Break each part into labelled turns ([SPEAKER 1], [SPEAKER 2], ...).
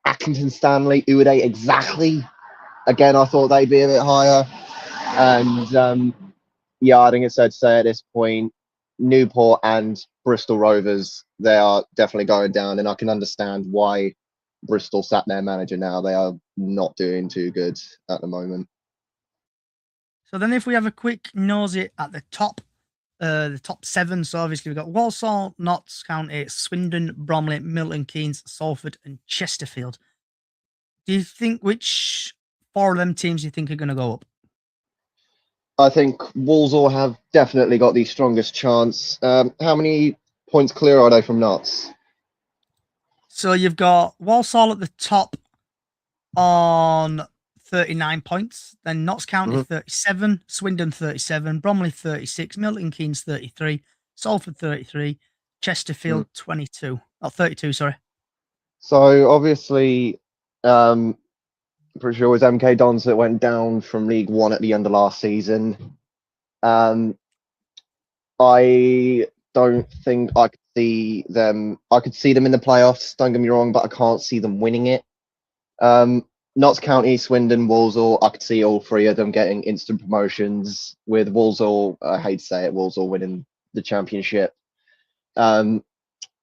[SPEAKER 1] Accrington Stanley, Uday exactly. Again, I thought they'd be a bit higher. And yeah, I think it's fair to say at this point, Newport and Bristol Rovers, they are definitely going down. And I can understand why Bristol sat their manager now. They are not doing too good at the moment.
[SPEAKER 2] So then if we have a quick nosy at the top 7. So obviously we've got Walsall, Notts County, Swindon, Bromley, Milton Keynes, Salford and Chesterfield. Do you think which 4 of them teams do you think are going to go up?
[SPEAKER 1] I think Walsall have definitely got the strongest chance. How many points clear are they from Notts?
[SPEAKER 2] So you've got Walsall at the top on 39 points. Then Notts County 37, Swindon 37, Bromley 36, Milton Keynes 33, Salford 33, Chesterfield 22. Oh, 32, sorry.
[SPEAKER 1] So obviously, pretty sure it was MK Dons that went down from League One at the end of last season. I don't think I could see them. I could see them in the playoffs. Don't get me wrong, but I can't see them winning it. Notts County, Swindon, Walsall. I could see all 3 of them getting instant promotions. With Walsall, I hate to say it, Walsall winning the championship. But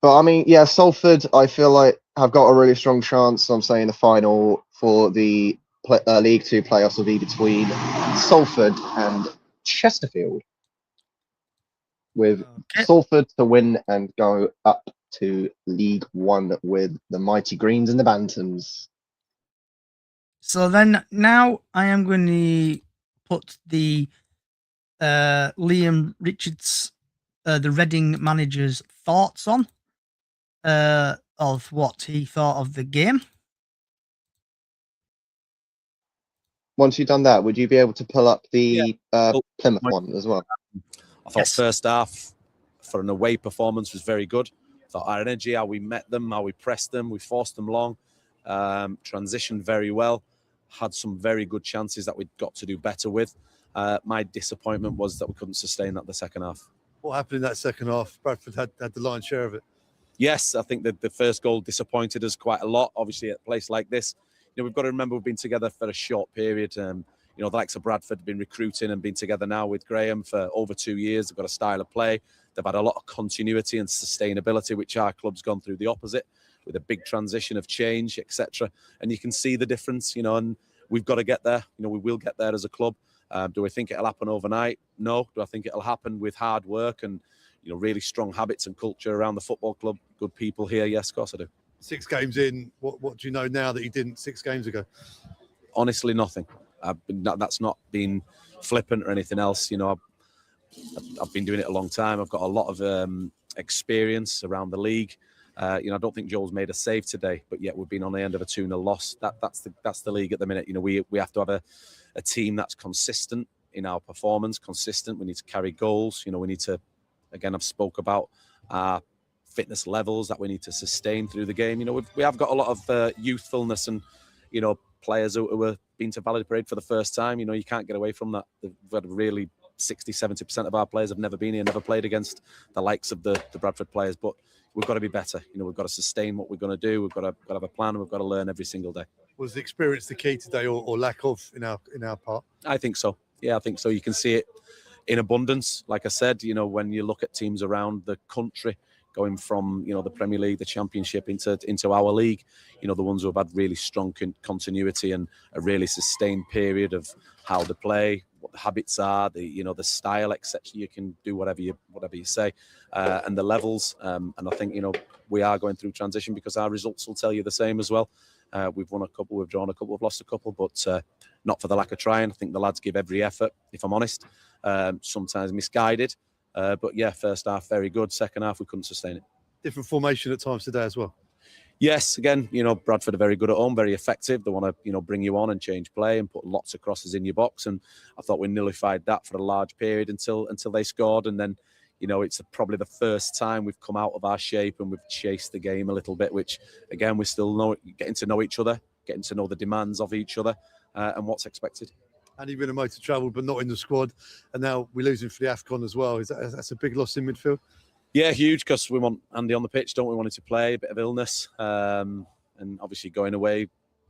[SPEAKER 1] I mean, yeah, Salford, I feel like have got a really strong chance. I'm saying the final for the League Two playoffs will be between Salford and Chesterfield, with Salford to win and go up to League One with the Mighty Greens and the Bantams.
[SPEAKER 2] So then now I am going to put the Liam Richards, the Reading manager's thoughts on of what he thought of the game.
[SPEAKER 1] Once you've done that, would you be able to pull up the Plymouth one as well?
[SPEAKER 3] I thought first half for an away performance was very good. I thought our energy, how we met them, how we pressed them, we forced them long, transitioned very well, had some very good chances that we'd got to do better with. My disappointment was that we couldn't sustain that the second half.
[SPEAKER 4] What happened in that second half? Bradford had the lion's share of it.
[SPEAKER 3] Yes, I think that the first goal disappointed us quite a lot. Obviously, at a place like this, we've got to remember we've been together for a short period. The likes of Bradford have been recruiting and been together now with Graham for over 2 years. They've got a style of play. They've had a lot of continuity and sustainability, which our club's gone through the opposite, with a big transition of change, etc. And you can see the difference, and we've got to get there. We will get there as a club. Do I think it'll happen overnight? No. Do I think it'll happen with hard work and really strong habits and culture around the football club? Good people here. Yes, of course I do.
[SPEAKER 4] 6 games in, what do you know now that you didn't 6 games ago?
[SPEAKER 3] Honestly, nothing. That's not been flippant or anything else. I've been doing it a long time. I've got a lot of experience around the league. I don't think Joel's made a save today, but yet we've been on the end of a 2-0 loss. That's the league at the minute. We have to have a team that's consistent in our performance, consistent. We need to carry goals. We need to, again, I've spoke about our fitness levels that we need to sustain through the game. We have got a lot of youthfulness and, players who are been to Valley Parade for the first time. You can't get away from that. We've had really 60-70% of our players have never been here, never played against the likes of the Bradford players. But we've got to be better. We've got to sustain what we're going to do. We've got to have a plan. And we've got to learn every single day.
[SPEAKER 4] Was the experience the key today, or lack of in our part?
[SPEAKER 3] I think so. Yeah, I think so. You can see it in abundance. Like I said, when you look at teams around the country going from the Premier League, the Championship into our league, the ones who have had really strong continuity and a really sustained period of how they play, what the habits are, the style, etc. You can do whatever you say, and the levels. And I think we are going through transition because our results will tell you the same as well. We've won a couple, we've drawn a couple, we've lost a couple, but not for the lack of trying. I think the lads give every effort, if I'm honest. Sometimes misguided. But yeah, first half very good. Second half we couldn't sustain it.
[SPEAKER 4] Different formation at times today as well.
[SPEAKER 3] Yes, again, Bradford are very good at home, very effective. They want to, bring you on and change play and put lots of crosses in your box. And I thought we nullified that for a large period until they scored. And then, it's probably the first time we've come out of our shape and we've chased the game a little bit, which again, we're still getting to know each other, getting to know the demands of each other and what's expected.
[SPEAKER 4] And even a motor travelled, but not in the squad. And now we're losing for the AFCON as well. That's a big loss in midfield?
[SPEAKER 3] Yeah, huge, because we want Andy on the pitch, don't we? Want him to play, a bit of illness. and obviously going away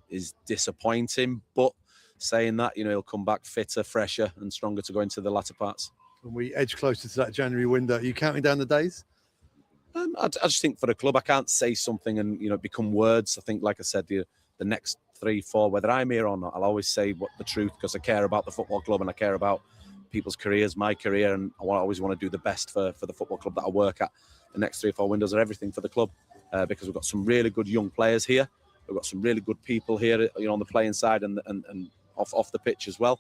[SPEAKER 3] is disappointing. But saying that, he'll come back fitter, fresher, and stronger to go into the latter parts.
[SPEAKER 4] When we edge closer to that January window, are you counting down the days?
[SPEAKER 3] I just think for the club, I can't say something and become words. I think, like I said, the next 3-4, whether I'm here or not, I'll always say the truth, because I care about the football club and I care about people's careers, my career, and I always want to do the best for the football club that I work at. The next 3-4 windows are everything for the club, because we've got some really good young players here. We've got some really good people here, on the playing side and off the pitch as well.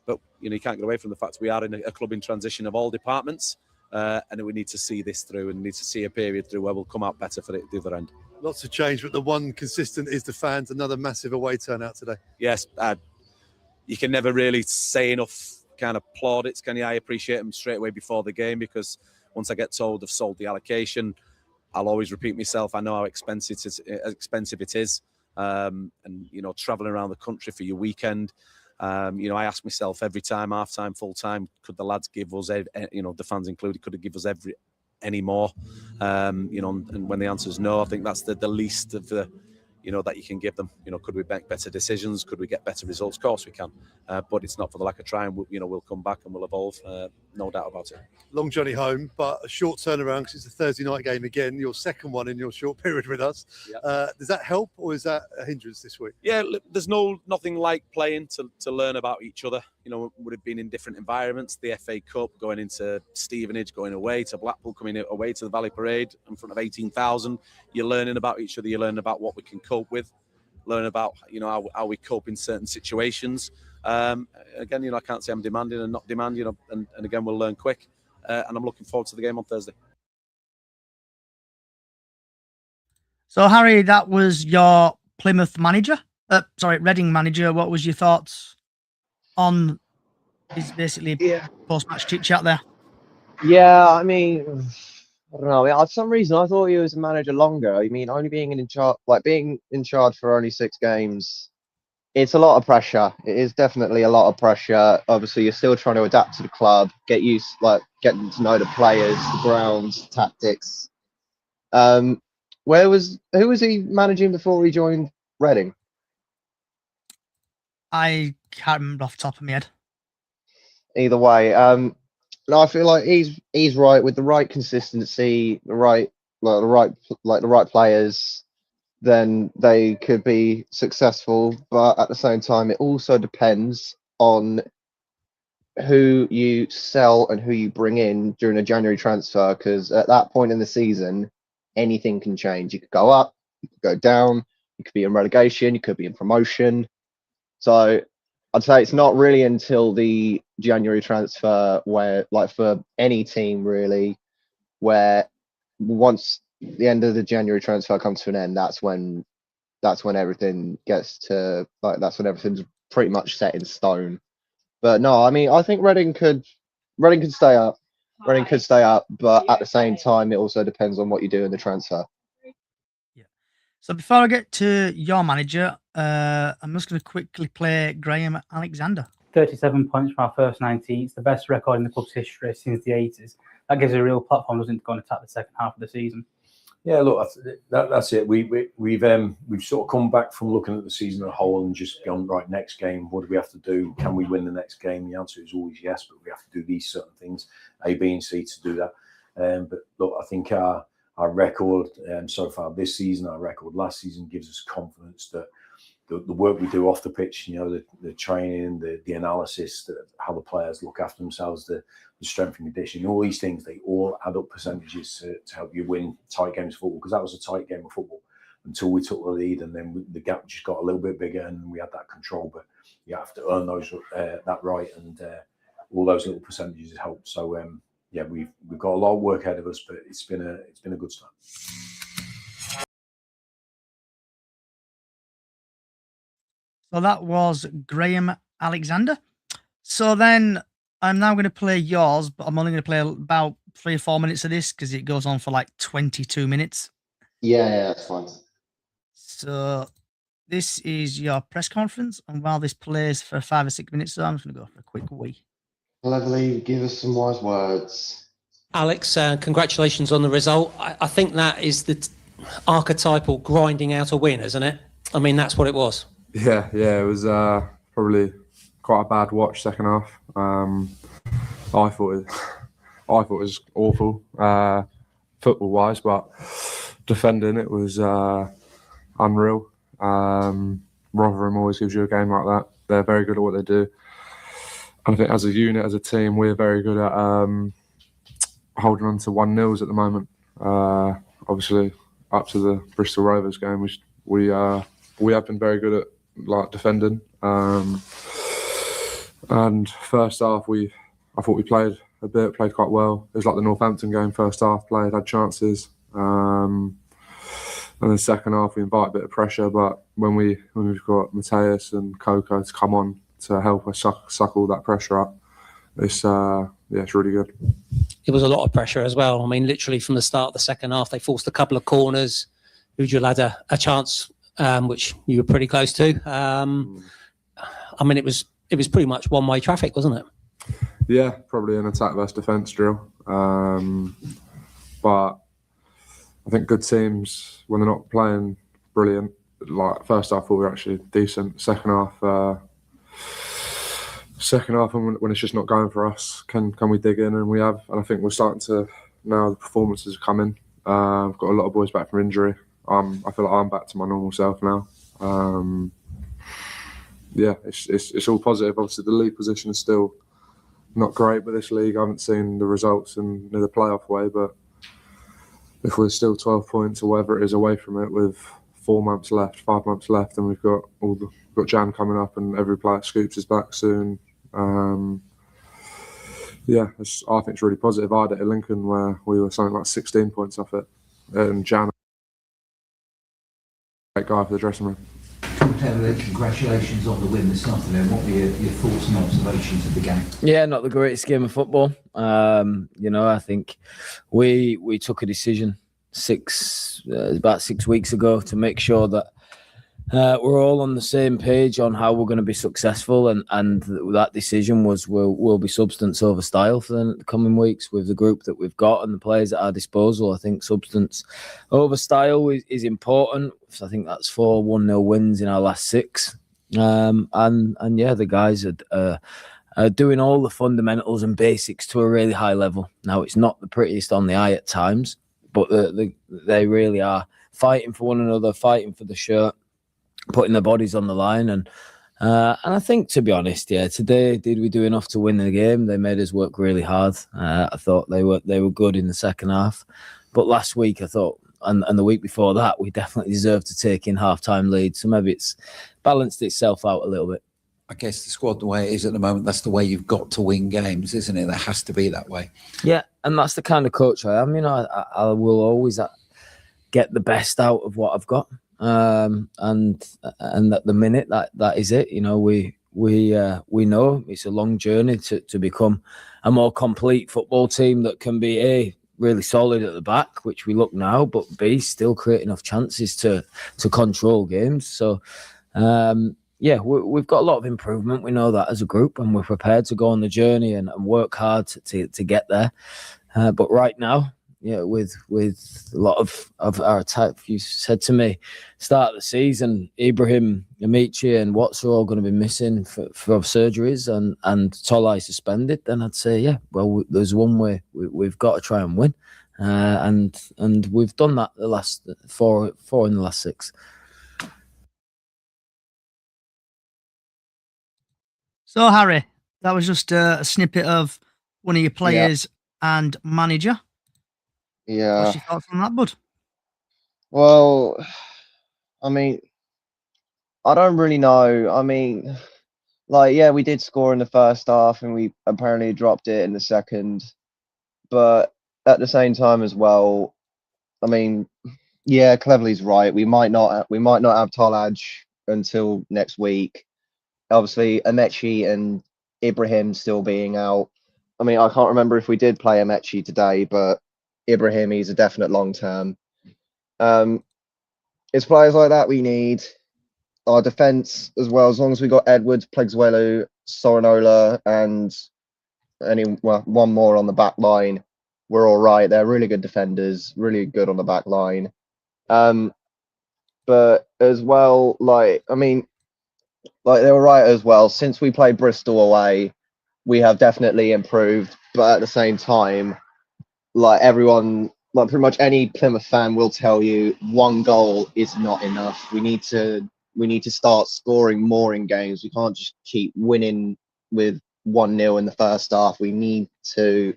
[SPEAKER 3] But you can't get away from the fact we are in a club in transition of all departments, and we need to see this through and need to see a period through where we'll come out better for the other end.
[SPEAKER 4] Lots of change, but the one consistent is the fans. Another massive away turnout today.
[SPEAKER 3] Yes, you can never really say enough kind of plaudits, can you? I appreciate them straight away before the game, because once I get told I've sold the allocation, I'll always repeat myself. I know how expensive it is. And traveling around the country for your weekend, I ask myself every time, half time, full time, could the lads give us, the fans included, could they give us any more? And when the answer is no, I think that's the least of the, that you can give them. Could we make better decisions? Could we get better results? Of course we can, but it's not for the lack of trying. We'll come back and we'll evolve, no doubt about it.
[SPEAKER 4] Long journey home, but a short turnaround because it's a Thursday night game again. Your second one in your short period with us. Yep. Does that help, or is that a hindrance this week?
[SPEAKER 3] Yeah, there's nothing like playing to learn about each other. Would have been in different environments. The FA Cup, going into Stevenage, going away to Blackpool, coming away to the Valley Parade in front of 18,000. You're learning about each other. You're learning about what we can cope with. Learn about how we cope in certain situations. Again, I can't say I'm demanding and not demanding. And again, we'll learn quick. And I'm looking forward to the game on Thursday.
[SPEAKER 2] So, Harry, that was your Plymouth manager. Reading manager. What was your thoughts on his basically post-match chit-chat there?
[SPEAKER 1] Yeah, I mean, I don't know. For some reason, I thought he was a manager longer. I mean, only being in charge for only 6 games, it's a lot of pressure. It is definitely a lot of pressure. Obviously, you're still trying to adapt to the club, getting to know the players, the grounds, tactics. Who was he managing before he joined Reading?
[SPEAKER 2] I can't remember off the top of my head.
[SPEAKER 1] Either way, no, I feel like he's right with the right consistency, the right players. Then they could be successful. But at the same time, it also depends on who you sell and who you bring in during a January transfer. Because at that point in the season, anything can change. You could go up, you could go down, you could be in relegation, you could be in promotion. So I'd say it's not really until the January transfer where, for any team really, where once the end of the January transfer comes to an end, that's when everything gets to that's when everything's pretty much set in stone. But no, I mean, I think Reading could stay up. Reading could stay up, but at the same time, it also depends on what you do in the transfer.
[SPEAKER 2] Yeah. So before I get to your manager, I'm just going to quickly play Graham Alexander.
[SPEAKER 5] 37 points from our first 19. It's the best record in the club's history since the 80s. That gives a real platform, doesn't it, to go and attack the second half of the season.
[SPEAKER 6] Yeah, look, that's it. We've sort of come back from looking at the season as a whole and just gone, right, next game, what do we have to do? Can we win the next game? The answer is always yes, but we have to do these certain things, A, B, and C, to do that. But look, I think our record so far this season, our record last season, gives us confidence that the work we do off the pitch, the training, the analysis, how the players look after themselves, the strength and conditioning, all these things, they all add up percentages to help you win tight games of football, because that was a tight game of football until we took the lead, and then the gap just got a little bit bigger and we had that control. But you have to earn those that right, and all those little percentages help. So yeah, we've got a lot of work ahead of us, but it's been a good start.
[SPEAKER 2] So that was Graham Alexander. So then I'm now going to play yours, but I'm only going to play about 3 or 4 minutes of this because it goes on for like 22 minutes.
[SPEAKER 1] Yeah, that's fine.
[SPEAKER 2] So this is your press conference, and while this plays for 5 or 6 minutes, so I'm just going to go for a quick wee.
[SPEAKER 1] Cleverly, give us some wise words.
[SPEAKER 7] Alex, congratulations on the result. I think that is archetypal grinding out a win, isn't it? I mean, that's what it was.
[SPEAKER 8] Yeah, it was probably quite a bad watch second half. I thought it was awful football wise, but defending it was unreal. Rotherham always gives you a game like that. They're very good at what they do. And I think as a unit, as a team, we're very good at holding on to 1-0s at the moment. Obviously, up to the Bristol Rovers game, we have been very good at defending. And first half, I thought we played quite well. It was like the Northampton game. First half, had chances. And then second half, we invite a bit of pressure. But when we've got Mateus and Coco to come on to help us suck all that pressure up, it's really good.
[SPEAKER 7] It was a lot of pressure as well. I mean, literally from the start of the second half, they forced a couple of corners. Ujul had a chance, which you were pretty close to. I mean, it was pretty much one-way traffic, wasn't it?
[SPEAKER 8] Yeah, probably an attack versus defence drill. But I think good teams, when they're not playing brilliant, like first half we were actually decent. Second half, when it's just not going for us, can we dig in? And we have. And I think we're starting to, now the performances are coming. I've got a lot of boys back from injury. I feel like I'm back to my normal self now. It's all positive. Obviously, the league position is still not great, but this league, I haven't seen the results in the playoff way. But if we're still 12 points or whatever it is away from it, with 5 months left, and we've got Jan coming up, and every player Scoops is back soon. I think it's really positive. I had it at Lincoln where we were something like 16 points off it, and Jan, great guy for the dressing room.
[SPEAKER 9] Congratulations on the win this afternoon. What were your thoughts and observations of the game?
[SPEAKER 10] Yeah, not the greatest game of football. I think we took a decision about 6 weeks ago to make sure that we're all on the same page on how we're going to be successful, and that decision was we'll be substance over style for the coming weeks with the group that we've got and the players at our disposal. I think substance over style is important. So I think that's 4 1-0 wins in our last 6, and the guys are doing all the fundamentals and basics to a really high level. Now, it's not the prettiest on the eye at times, but they really are fighting for one another, fighting for the shirt, putting their bodies on the line, and I think, to be honest, today, did we do enough to win the game? They made us work really hard. I thought they were good in the second half, but last week I thought, and the week before that, we definitely deserved to take in half-time lead. So maybe it's balanced itself out a little bit.
[SPEAKER 9] I guess the squad, the way it is at the moment, that's the way you've got to win games, isn't it? That has to be that way. Yeah,
[SPEAKER 10] and that's the kind of coach I am. I will always get the best out of what I've got. And at the minute, that is it. We know it's a long journey to become a more complete football team that can be really solid at the back, which we look now, but B, still create enough chances to control games. So we've got a lot of improvement. We know that as a group, and we're prepared to go on the journey and work hard to get there. But right now, with a lot of our attack, you said to me, start of the season, Ibrahim, Amici and Watts are all going to be missing for surgeries, and Tolai suspended, then I'd say, there's one way we've got to try and win. And we've done that the last four in the last 6.
[SPEAKER 2] So, Harry, that was just a snippet of one of your players and manager.
[SPEAKER 1] Yeah.
[SPEAKER 2] What's your thoughts on that, bud?
[SPEAKER 1] Well, I mean, I don't really know. I mean, we did score in the first half, and we apparently dropped it in the second. But at the same time as well, I mean, Cleverley's right. We might not have Tolaj until next week. Obviously, Amechi and Ibrahim still being out. I mean, I can't remember if we did play Amechi today, but Ibrahim, he's a definite long term. It's players like that we need. Our defence as well, as long as we got Edwards, Plegzuelu, Sorinola, and one more on the back line, we're all right. They're really good defenders, really good on the back line. But as well, like I mean, like they were right as well. Since we played Bristol away, we have definitely improved. But at the same time, like everyone, like pretty much any Plymouth fan will tell you, one goal is not enough. We need to start scoring more in games. We can't just keep winning with 1-0 in the first half. We need to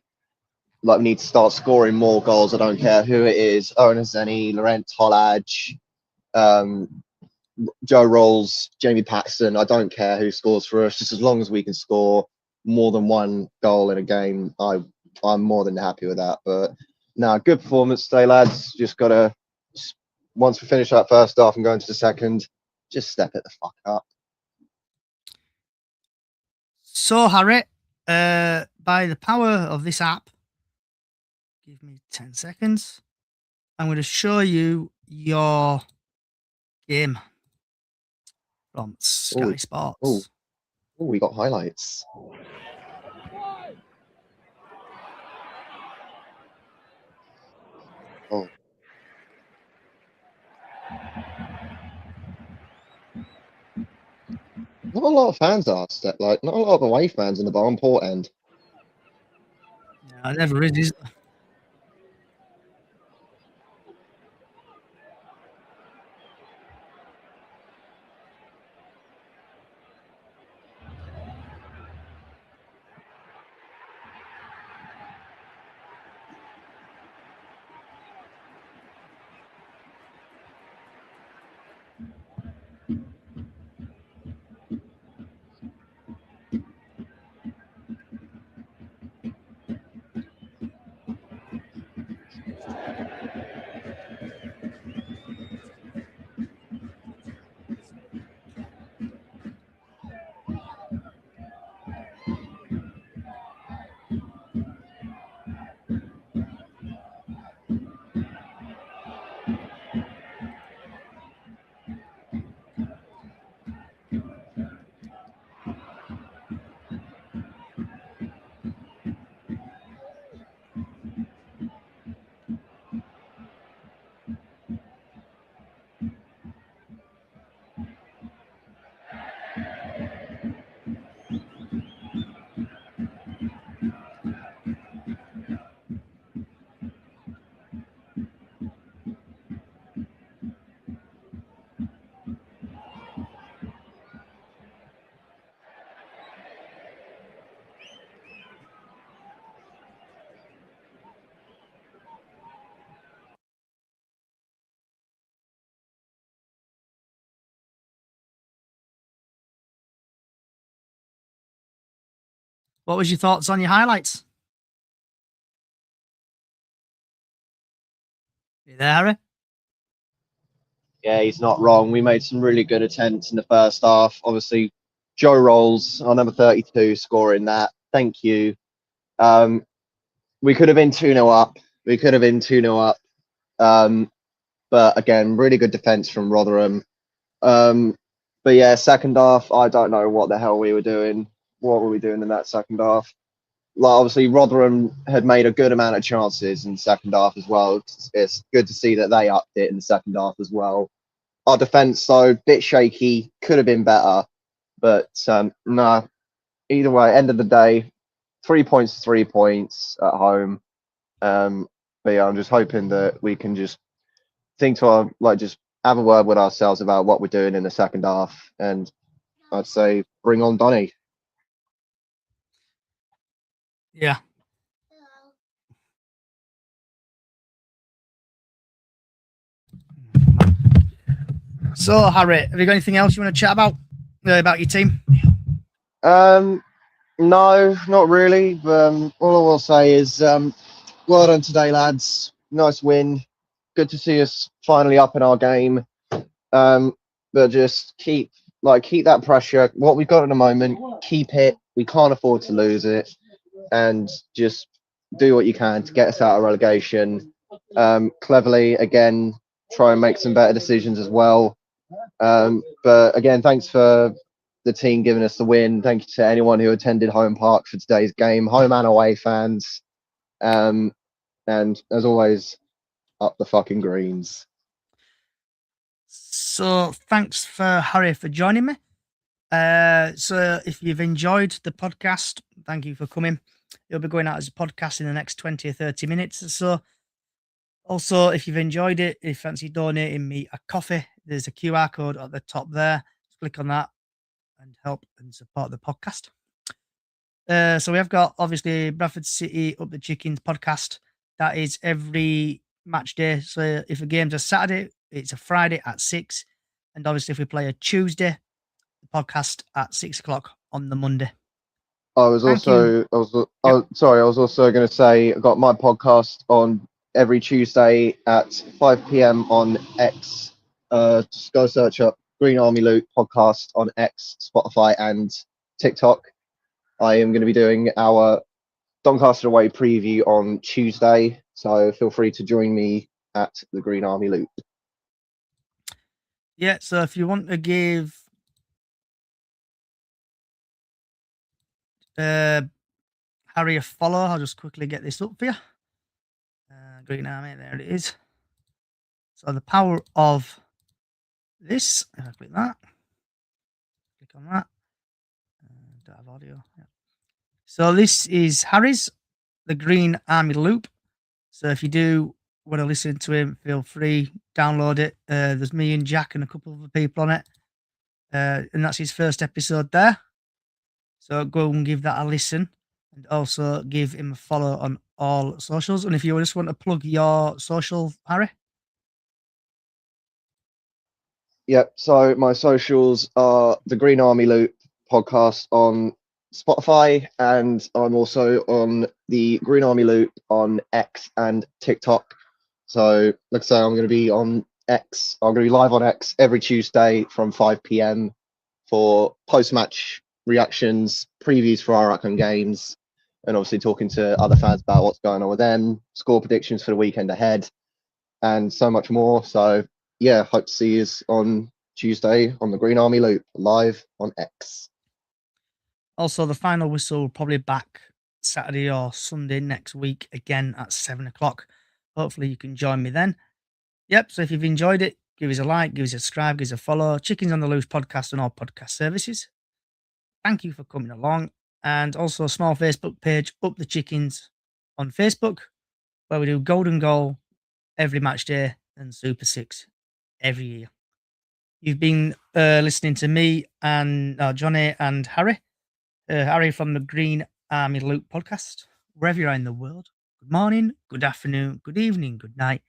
[SPEAKER 1] start scoring more goals. I don't care who it is, Owen Azeni, Laurent Tolaj, Joe Rolls, Jamie Paxton. I don't care who scores for us, just as long as we can score more than one goal in a game, I'm more than happy with that. But no, good performance today, lads. Just gotta, once we finish that first half and go into the second, just step it the fuck up.
[SPEAKER 2] So, Harry, by the power of this app, give me 10 seconds. I'm going to show you your game from Sky Sports.
[SPEAKER 1] Oh, we got highlights. Oh. Not a lot of fans are not a lot of away fans in the Barnport end.
[SPEAKER 2] Yeah, it never is there? What was your thoughts on your highlights? You there, Harry?
[SPEAKER 1] Yeah, he's not wrong. We made some really good attempts in the first half. Obviously, Joe Rolls, our number 32, scoring that. Thank you. We could have been 2-0 up. But again, really good defense from Rotherham. But yeah, second half, I don't know what the hell we were doing. What were we doing in that second half? Like, obviously, Rotherham had made a good amount of chances in the second half as well. It's good to see that they upped it in the second half as well. Our defence, though, bit shaky, could have been better. But no, either way, end of the day, 3 points, 3 points at home. But yeah, I'm just hoping that we can just think to our, just have a word with ourselves about what we're doing in the second half. And I'd say bring on Donny.
[SPEAKER 2] Yeah. So, Harry, have you got anything else you want to chat about your team?
[SPEAKER 1] No, not really. All I will say is, well done today, lads. Nice win. Good to see us finally up in our game. But just keep that pressure. What we've got at the moment, keep it. We can't afford to lose it, and just do what you can to get us out of relegation. Cleverly, again, try and make some better decisions as well. But again, thanks for the team giving us the win. Thank you to anyone who attended Home Park for today's game, home and away fans. And as always, up the fucking greens.
[SPEAKER 2] So thanks for Harry for joining me. So if you've enjoyed the podcast, thank you for coming. It'll be going out as a podcast in the next 20 or 30 minutes or so. Also, if you've enjoyed it, if you fancy donating me a coffee, there's a QR code at the top there. Just click on that and help and support the podcast. So we have got obviously Bradford City Up the Chickens podcast. That is every match day. So if a game's a Saturday, it's a Friday at 6. And obviously if we play a Tuesday, the podcast at 6 o'clock on the Monday.
[SPEAKER 1] I was also going to say I got my podcast on every Tuesday at 5 p.m. on X. Just go search up Green Army Loop podcast on X, Spotify, and TikTok. I am going to be doing our Doncaster away preview on Tuesday, so feel free to join me at the Green Army Loop.
[SPEAKER 2] Yeah, so if you want to give Harry a follow, I'll just quickly get this up for you. Green Army, there it is. So the power of this, if I click that, click on that. Don't have audio. Yeah. So this is Harry's, the Green Army Loop. So if you do want to listen to him, feel free, download it. There's me and Jack and a couple of other people on it. And that's his first episode there. So go and give that a listen. And also give him a follow on all socials. And if you just want to plug your social, Harry.
[SPEAKER 1] Yep. So my socials are the Green Army Loop podcast on Spotify, and I'm also on the Green Army Loop on X and TikTok. So, like I say, I'm going to be on X. I'm going to be live on X every Tuesday from 5 p.m. for post-match reactions, previews for our upcoming games, and obviously talking to other fans about what's going on with them, score predictions for the weekend ahead, and so much more. So, yeah, hope to see you on Tuesday on the Green Army Loop, live on X.
[SPEAKER 2] Also, the final whistle probably back Saturday or Sunday next week, again at 7 o'clock. Hopefully you can join me then. Yep, so if you've enjoyed it, give us a like, give us a subscribe, give us a follow. Chickens on the Loose podcast on all podcast services. Thank you for coming along. And also a small Facebook page, Up the Chickens on Facebook, where we do Golden Goal every match day and Super 6 every year. You've been listening to me and Johnny and Harry. Harry from the Green Army Loop podcast, wherever you are in the world. Good morning, good afternoon, good evening, good night.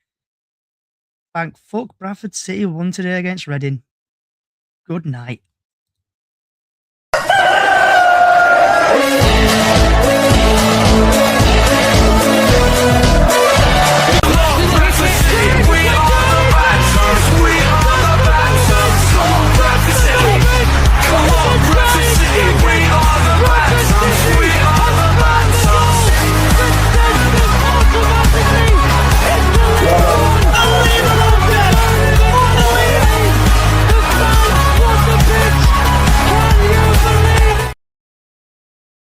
[SPEAKER 2] Thank fuck Bradford City won today against Reading. Good night.